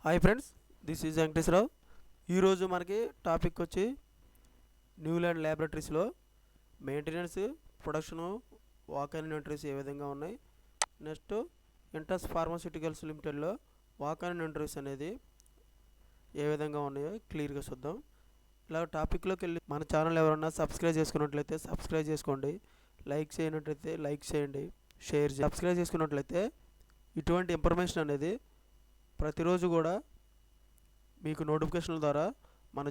Hi friends, this is Venkateswararao. ఈరోజు మనకి topic వచ్చి న్యూల్యాండ్ ల్యాబొరేటరీస్లో maintenance, production, walk and inventories ఏ విధంగా ఉన్నాయి. నెక్స్ట్ ఇంటస్ ఫార్మాస్యూటికల్స్ లిమిటెడ్లో వాక్ అండ్ ఇన్వెంటరీస్ అనేది ఏ విధంగా ఉన్నాయో క్లియర్గా చూద్దాం. ఇలా టాపిక్లోకి వెళ్ళి మన ఛానల్ ఎవరన్నా సబ్స్క్రైబ్ చేసుకున్నట్లయితే సబ్స్క్రైబ్ చేసుకోండి, లైక్ చేయనట్లయితే లైక్ చేయండి, షేర్ చేయండి. సబ్స్క్రైబ్ చేసుకున్నట్లయితే ఇటువంటి ఇన్ఫర్మేషన్ అనేది ప్రతిరోజు కూడా మీకు నోటిఫికేషన్ల ద్వారా మన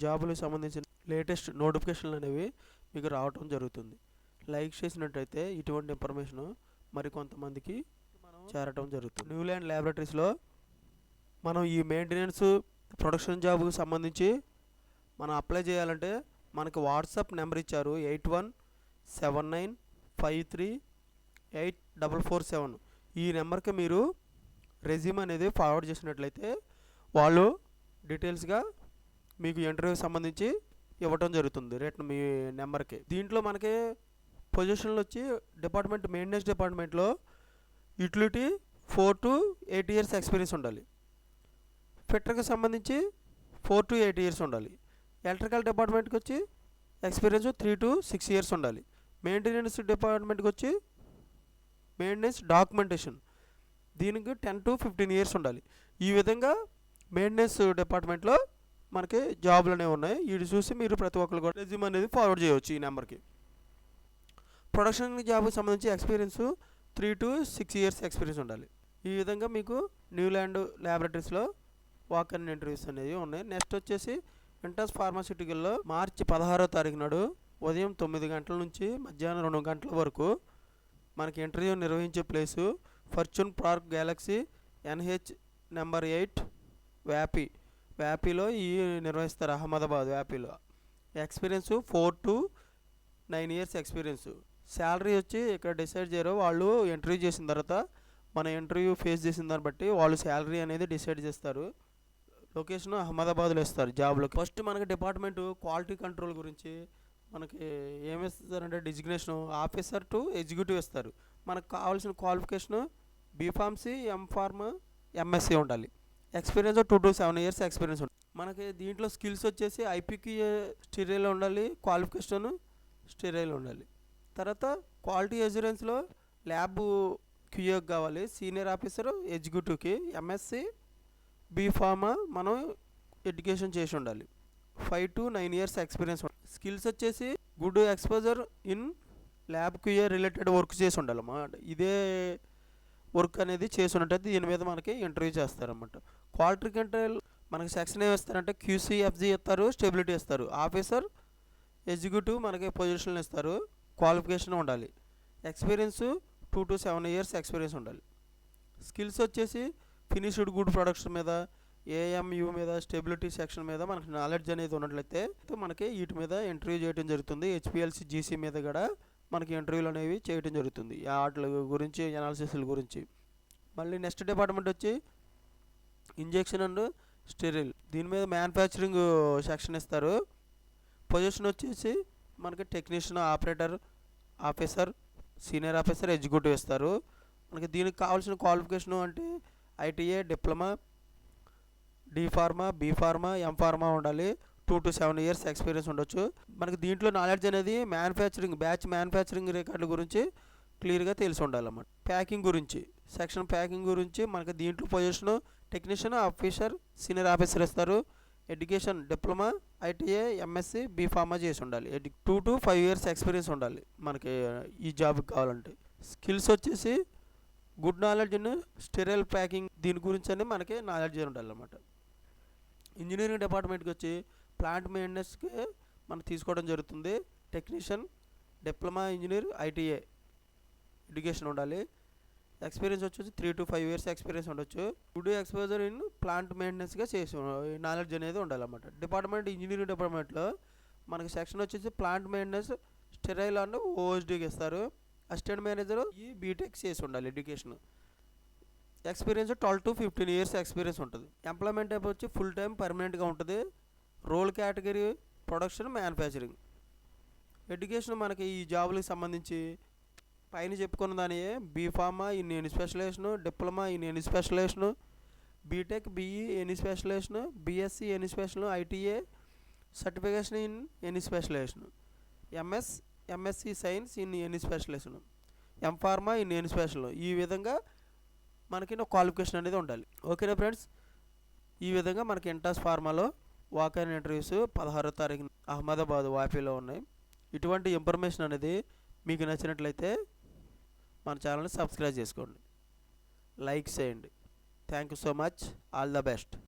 జాబులకు సంబంధించిన లేటెస్ట్ నోటిఫికేషన్లు అనేవి మీకు రావటం జరుగుతుంది. లైక్ చేసినట్టయితే ఇటువంటి ఇన్ఫర్మేషన్ మరికొంతమందికి చేరటం జరుగుతుంది. న్యూల్యాండ్ ల్యాబొరేటరీస్లో మనం ఈ మెయింటెనెన్స్, ప్రొడక్షన్ జాబ్కి సంబంధించి మనం అప్లై చేయాలంటే మనకు వాట్సాప్ నెంబర్ ఇచ్చారు 8179538447. ఈ నెంబర్కి మీరు రెజ్యూమ్ అనేది ఫార్వర్డ్ చేసినట్లయితే వాళ్ళు డీటెయిల్స్గా మీకు ఇంటర్వ్యూకి సంబంధించి ఇవ్వటం జరుగుతుంది రేట్ మీ నెంబర్కి. దీంట్లో మనకి పొజిషన్లు వచ్చి డిపార్ట్మెంట్, మెయింటెనెన్స్ డిపార్ట్మెంట్లో యూటిలిటీ 4 to 8 years ఎక్స్పీరియన్స్ ఉండాలి. ఫిట్టర్కి సంబంధించి 4 to 8 years ఉండాలి. ఎలక్ట్రికల్ డిపార్ట్మెంట్కి వచ్చి ఎక్స్పీరియన్స్ 3 to 6 years ఉండాలి. మెయింటెనెన్స్ డిపార్ట్మెంట్కి వచ్చి మెయింటెనెన్స్ డాక్యుమెంటేషన్ దీనికి 10 to 15 years ఉండాలి. ఈ విధంగా మెయింటెనెన్స్ డిపార్ట్మెంట్లో మనకి జాబులు అనేవి ఉన్నాయి. ఇది చూసి మీరు ప్రతి ఒక్కరు కూడా రెజ్యూమ్ అనేది ఫార్వర్డ్ చేయవచ్చు ఈ నెంబర్కి. ప్రొడక్షన్ జాబ్కి సంబంధించి ఎక్స్పీరియన్స్ 3 to 6 years ఎక్స్పీరియన్స్ ఉండాలి. ఈ విధంగా మీకు న్యూల్యాండ్ ల్యాబొరేటరీస్లో వాక్ అండ్ ఇంటర్వ్యూస్ అనేవి ఉన్నాయి. నెక్స్ట్ వచ్చేసి ఇంటస్ ఫార్మాస్యూటికల్లో మార్చి 16వ తారీఖు నాడు ఉదయం 9 గంటల నుంచి మధ్యాహ్నం 2 గంటల వరకు మనకి ఇంటర్వ్యూ నిర్వహించే place Fortune Park Galaxy NH number 8 వ్యాపీలో ఈ నిర్వహిస్తారు. అహ్మదాబాద్ వ్యాపీలో. Experience 4 to 9 years experience. Salary వచ్చి ఇక్కడ డిసైడ్ చేయరు, వాళ్ళు ఇంటర్వ్యూ చేసిన తర్వాత మన ఇంటర్వ్యూ ఫేస్ చేసిన దాన్ని బట్టి వాళ్ళు శాలరీ అనేది డిసైడ్ చేస్తారు. లొకేషన్ అహ్మదాబాద్లో ఇస్తారు జాబ్లో. ఫస్ట్ మనకి డిపార్ట్మెంట్ క్వాలిటీ కంట్రోల్ గురించి మనకి ఏమిస్తారంటే డిజిగ్నేషన్ ఆఫీసర్ టు ఎగ్జిక్యూటివ్ ఇస్తారు. మనకు కావాల్సిన క్వాలిఫికేషను బీఫార్మసీ, ఎంఫార్మా, MSc ఉండాలి. ఎక్స్పీరియన్స్ 2 to 7 years ఎక్స్పీరియన్స్ ఉండాలి. మనకి దీంట్లో స్కిల్స్ వచ్చేసి IPQA స్టీరియల్ ఉండాలి, క్వాలిఫికేషన్ స్టీరియల్ ఉండాలి. తర్వాత క్వాలిటీ అష్యూరెన్స్లో ల్యాబ్ QA కావాలి, సీనియర్ ఆఫీసర్ ఎగ్జిక్యూటివ్కి MSc, బీఫార్మా మనం ఎడ్యుకేషన్ చేసి ఉండాలి. 5 to 9 years ఎక్స్పీరియన్స్ ఉండాలి. స్కిల్స్ వచ్చేసి good exposure in lab QA related work చేసి ఉండాలన్నమాట. ఇదే వర్క్ అనేది చేసి ఉన్నట్టు దీని మీద మనకి ఇంటర్వ్యూ చేస్తారన్నమాట. క్వాలిటీ కంట్రోల్ మనకి సెక్షన్ ఏమి ఇస్తారంటే QC, FG ఇస్తారు, స్టెబిలిటీ ఇస్తారు. ఆఫీసర్, ఎగ్జిక్యూటివ్ మనకి పొజిషన్లు ఇస్తారు. క్వాలిఫికేషన్ ఉండాలి. ఎక్స్పీరియన్స్ 2 to 7 years ఎక్స్పీరియన్స్ ఉండాలి. స్కిల్స్ వచ్చేసి ఫినిష్డ్ గుడ్ ప్రొడక్షన్ మీద, AMU మీద, స్టెబిలిటీ సెక్షన్ మీద మనకి నాలెడ్జ్ అనేది ఉన్నట్లయితే మనకి వీటి మీద ఇంటర్వ్యూ చేయడం జరుగుతుంది. HPLC GC మీద కూడా మనకి ఇంటర్వ్యూలు అనేవి చేయడం జరుగుతుంది. వాటి గురించి, అనాలిసిస్ల గురించి. మళ్ళీ నెక్స్ట్ డిపార్ట్మెంట్ వచ్చి ఇంజెక్షన్ అండ్ స్టెరిల్. దీని మీద మ్యానుఫ్యాక్చరింగ్ సెక్షన్ ఇస్తారు. పొజిషన్ వచ్చేసి మనకి technician, operator, officer, senior officer, executive ఇస్తారు. మనకి దీనికి కావాల్సిన క్వాలిఫికేషన్ అంటే ITA, diploma, D-Pharma, B-Pharma, M-Pharma ఉండాలి. 2 to 7 years ఎక్స్పీరియన్స్ ఉండొచ్చు. మనకి దీంట్లో నాలెడ్జ్ అనేది బ్యాచ్ మ్యానుఫ్యాక్చరింగ్ రికార్డుల గురించి క్లియర్గా తెలిసి ఉండాలన్నమాట. ప్యాకింగ్ గురించి, సెక్షన్ ప్యాకింగ్ గురించి మనకి దీంట్లో position technician, officer, senior officer ఇస్తారు. Education diploma, ITA, MSc, B-Pharma చేసి ఉండాలి. 2 to 5 years ఎక్స్పీరియన్స్ ఉండాలి మనకి ఈ జాబ్కి కావాలంటే. స్కిల్స్ వచ్చేసి good knowledge in sterile packing, దీని గురించి అని మనకి నాలెడ్జ్ ఉండాలన్నమాట. ఇంజనీరింగ్ డిపార్ట్మెంట్కి వచ్చి ప్లాంట్ మెయింటెనెన్స్కి మనం తీసుకోవడం జరుగుతుంది. Technician, diploma engineer, ITA education ఉండాలి. ఎక్స్పీరియన్స్ వచ్చేసి 3 to 5 years ఎక్స్పీరియన్స్ ఉండొచ్చు. గుడ్ ఎక్స్పోజర్ ఇన్ ప్లాంట్ మెయింటెనెన్స్గా చేసి నాలెడ్జ్ అనేది ఉండాలన్నమాట. ఇంజనీరింగ్ డిపార్ట్మెంట్లో మనకి సెక్షన్ వచ్చేసి ప్లాంట్ మెయింటెనెన్స్, స్టెరైల్ అండ్ OSDకి ఇస్తారు. అసిస్టెంట్ మేనేజర్ ఈ బీటెక్ చేసి ఉండాలి education. Experience 12 to 15 years experience ఉంటుంది. ఎంప్లాయ్మెంట్ టైప్ వచ్చి ఫుల్ టైం పర్మనెంట్గా ఉంటుంది. Role category production, manufacturing. Education మనకి ఈ జాబులకు సంబంధించి పైన చెప్పుకున్న దాని B Pharma in any specialisation, diploma in any specialisation, B Tech, BE any specialisation, B Sc any special, ITA certification in any specialisation, MS, M Sc science in any specialisation, M Pharma in any special. ఈ విధంగా మనకి క్వాలిఫికేషన్ అనేది ఉండాలి. ఓకేనా friends, ఈ విధంగా మనకి Intas ఫార్మాలో walk-in interviews 16వ తారీఖు అహ్మదాబాద్ వాపీలో ఉన్నాయి. ఇటువంటి ఇన్ఫర్మేషన్ అనేది మీకు నచ్చినట్లయితే మన ఛానల్ని సబ్స్క్రైబ్ చేసుకోండి, లైక్ చేయండి. Thank you so much. All the best.